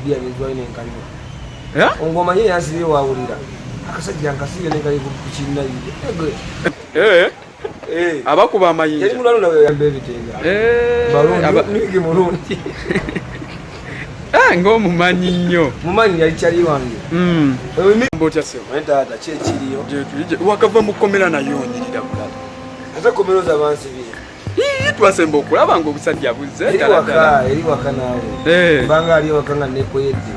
kabia bizwa ine nkanywa ngoma ye yansire wawulira akasajja nkasiye ne kali kuchina yiye abakuba amayinja yali mulalo nawe yambe bitenga balungi nigi mulungi ng'omumanyi nnyo mumanyi yali kyali wange mbotyase wentata kyekiriyo wakava mu kkomera nayo onyirira bulala ate komero z'abansi twasemba okulaba ng'obusajja buzze eri waka naawe kubanga ali waka nga nekoyedde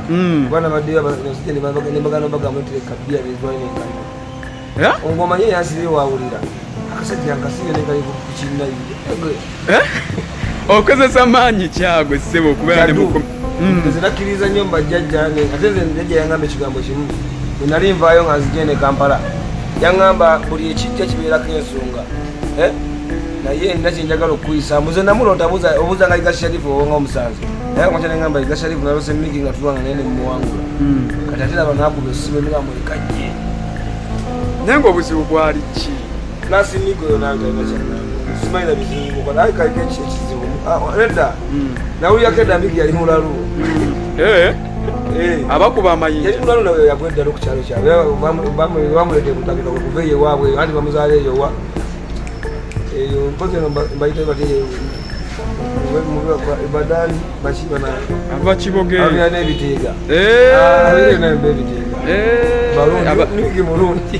kubana baddeyo abasajja nembagano bagamutere kabia bizwa ine nkanywa ngoma ye yansire wawulira akasajja nkasiye ne kali kuchina yiye okozesa maanyi kyagwe ssebo okubeera ne mukom zinakkiriza nnyo mbajjajja ate nze njajja yaŋŋamba ekigambo kimu bwe nali nvaayo nga nzigende Kampala yaŋŋamba buli ekijja kibeerako ensonga naye nina kyenjagala okuyisa muze namuloota obuuza nga Iga Sharifu oba nga omusanze naye kamakya neŋŋamba Iga Sharifu nalose miki nga tulwanga naye nemuwangula kati ate laba nakuba essimu emigambo ekajje naye ng'obuzibu bwali ki nasinigoyo nangaakyananga simanyi bizibu naye kaliko ekizibu nedda nawulirako edda miki yali mulalu abakuba amayinja yali mulalu nawe yagwedda no ku kyalo kyabwe bamulete mutakito kuva eyo ewaabwe anti bamuzaala eyo wa eyo mpozi eno mbayita bate badani bakibana abakibogere abina n'ebiteega abirinaemba ebiteega balungi mulungi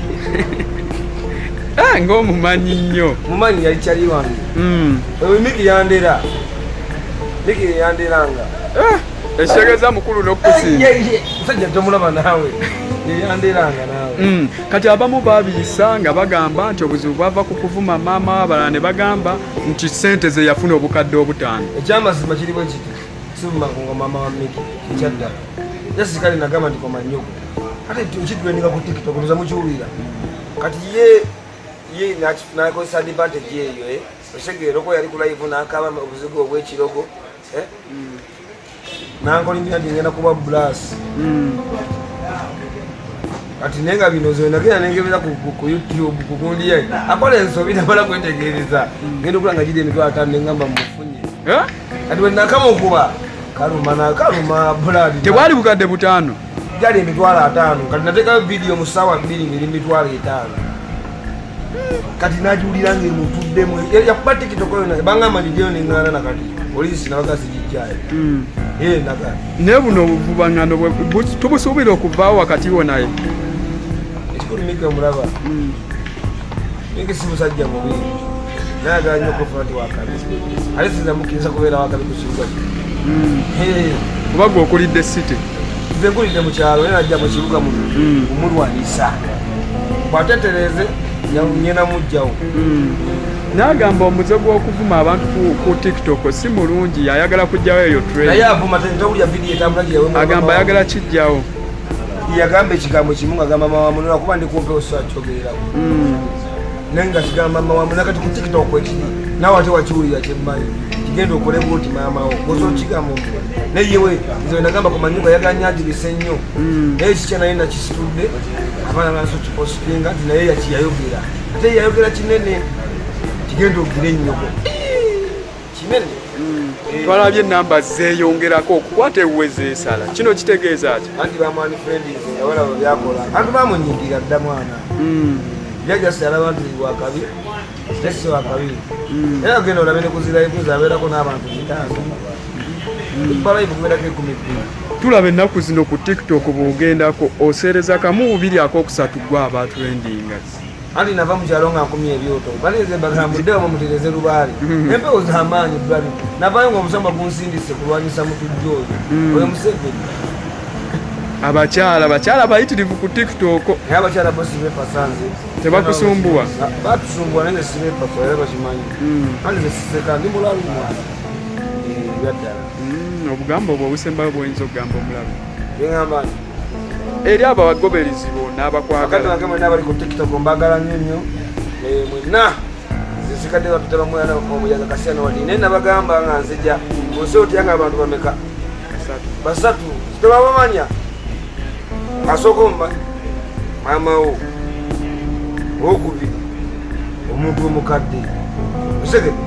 ng'omumanyi nnyo mumanyi yali kyali wange miki yandera miki yanderanga ekitegeeza mukulu n'okusinga musajja tomulaba naawe yeyanderanga naawe kati abamu babiyisa nga bagamba nti obuzibu bwava ku kuvuma maama w'abalala ne bagamba nti ssente ze yafuna obukadde obutaano ekyamazima kiri bwe kiti sibumakunga maama wa miki ekyaddala yasikale nagamba nti komanyoko ate nkitulendinga ku TikTok muza mukiwulira kati ye nakozesa advantage eyo osegeera oko yali ku live n'akaaba obuzigo obw'ekirogo nankolimira nti ngenda kuba blasi kati naye nga bino zona genda nengebera ku YouTube kugundi ye akola ensobi namala kwetegereza ngenda okula nga giri emitwalo 5 nengamba mufunye kati bwe nakama okuba kaluma blood tewali bukadde butaano gali emitwalo 5 kati nateekayo vidiyo mu ssaawa 2 ngeri emitwalo 5 kati nagiwulira ng'emutuddemu yakuba TikTok yona bangamba ngijeyo neŋŋaana nakati poliisi nabagasi gijjayo naga naye buno obuvubaŋŋano tubusuubira okuvaawo wakati wo naye ekikulu mike omulaba mike si musajja mubi naye agala nnyo okufuna ti wakabi ate sinza mukkiriza kubeera wakabi ku kibuga kuba gwe okulidde city nze nkulidde mu kyalo naye najja mu kibuga Kulwanyisa bwatetereze nyena mujjawo n'agamba omuze gw'okuvuma abantu ku TikTok si mulungi ayagala kujjawo eyo naye avuma tawulya vidiyo etambulagiyawe agamba ayagala kijjawo yagamba ekigambo kimu ng'agamba mama wamunula kuba ndi kumpe osakyogererako naye nga kigamba mama wamunula kati ku TikTok ekiri naawe ate wakiwulira kyemmanyi kigenda okolebwa oti maamawo koza okigamba omula naye yewe nze nagamba ku manyuga yaganyagirisa ennyo naye kikya naye nakisitudde abaana banso kipositinga nti naye yakiyayogera ate yayogera kinene kigenda ogira ennyoko kinene twalabye enamba zeeyongerako okukwata ewuweza esala kino kitegeeza ki anti bamwani friendis yawalaba byakola anti bamunyigira dda mwana jajasi alaba nti wakabi esi wakabi era ogenda olabe ne kuziraivu abeerako n'abantu 5 balaivu kubeerako 12 tulaba ennaku zino ku TikTok bw'ogendako oseereza kamu 2 akokusatu gwa abatrendinga anti nava mu kyalo nga nkumya ebyoto baneze bagambudde omu mutereze lubaale empewo z'amaanyi bbali navayo ng'omusamba gunsindise kulwanyisa mutujja oyo Museveni abakyala bayitirivu ku TikTok naye abakyala bo sibeepasanze tebakusumbuwa batusumbuwa naye sibeepasa era bakimanyi anti zesiseka ndi mulalu mwana byaddala obugambo obwo obusembayo bwoyinza okugamba omulabe eŋŋamba nti eri abagoberezi bonna abakwagala akati bange abali ku TikTok mbagala nnyo mwenna zisikadde batutaba mwana omuyaga kasiyana wali naye nabagamba nga nzija munsi otyanga abantu bameka 3 tebabamanya asooka omumanyi maamawo owokubiri omuntu omukadde osegede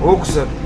owokusatu